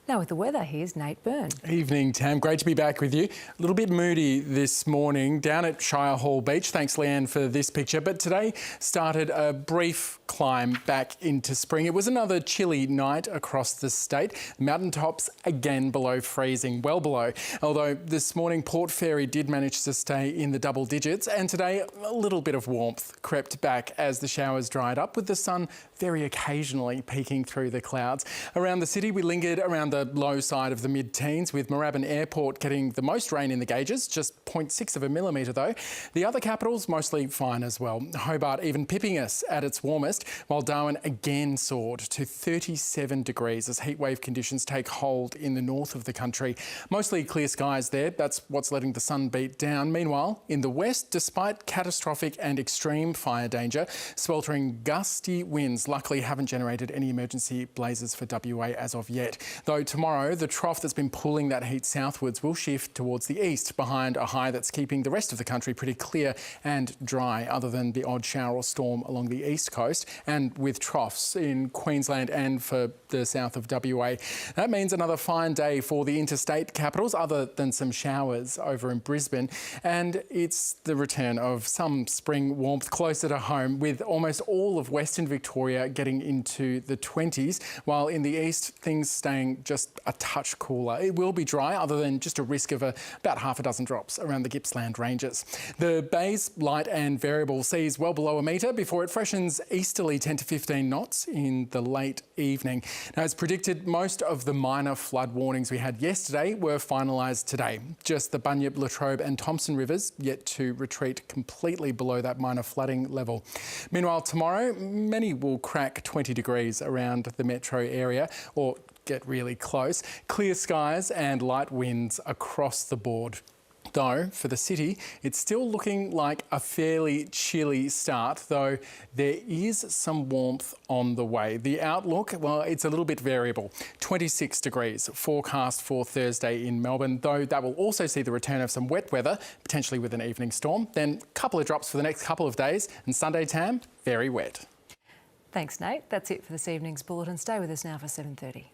Now with the weather, here's Byrne. Evening, Tam. Great to be back with you. A little bit moody this morning down at Shire Hall Beach. Thanks, Leanne, for this picture. But today started a brief climb back into spring. It was another chilly night across the state. Mountaintops again below freezing, well below. Although this morning Port Fairy did manage to stay in the double digits, and today a little bit of warmth crept back as the showers dried up, with the sun very occasionally peeking through the clouds. Around the city we lingered around the low side of the mid-teens, with Moorabbin Airport getting the most rain in the gauges, just 0.6 of a millimetre though. The other capitals mostly fine as well. Hobart even pipping us at its warmest, while Darwin again soared to 37 degrees as heatwave conditions take hold in the north of the country. Mostly clear skies there, that's what's letting the sun beat down. Meanwhile, in the west, despite catastrophic and extreme fire danger, sweltering gusty winds luckily haven't generated any emergency blazes for WA as of yet. Though tomorrow, the trough that's been pulling that heat southwards will shift towards the east, behind a high that's keeping the rest of the country pretty clear and dry, other than the odd shower or storm along the east coast, and with troughs in Queensland and for the south of WA. That means another fine day for the interstate capitals, other than some showers over in Brisbane. And it's the return of some spring warmth closer to home, with almost all of Western Victoria getting into the 20s, while in the east things staying just a touch cooler. It will be dry, other than just a risk of about half a dozen drops around the Gippsland ranges. The bay's light and variable seas well below a metre before it freshens easterly 10 to 15 knots in the late evening. Now, as predicted, most of the minor flood warnings we had yesterday were finalised today. Just the Bunyip, Latrobe and Thomson rivers yet to retreat completely below that minor flooding level. Meanwhile, tomorrow, many will crack 20 degrees around the metro area, or get really close. Clear skies and light winds across the board. Though, for the city, it's still looking like a fairly chilly start, though there is some warmth on the way. The outlook, well, it's a little bit variable. 26 degrees forecast for Thursday in Melbourne, though that will also see the return of some wet weather, potentially with an evening storm. Then a couple of drops for the next couple of days, and Sunday, Tam, very wet. Thanks, Nate. That's it for this evening's bulletin. Stay with us now for 7:30.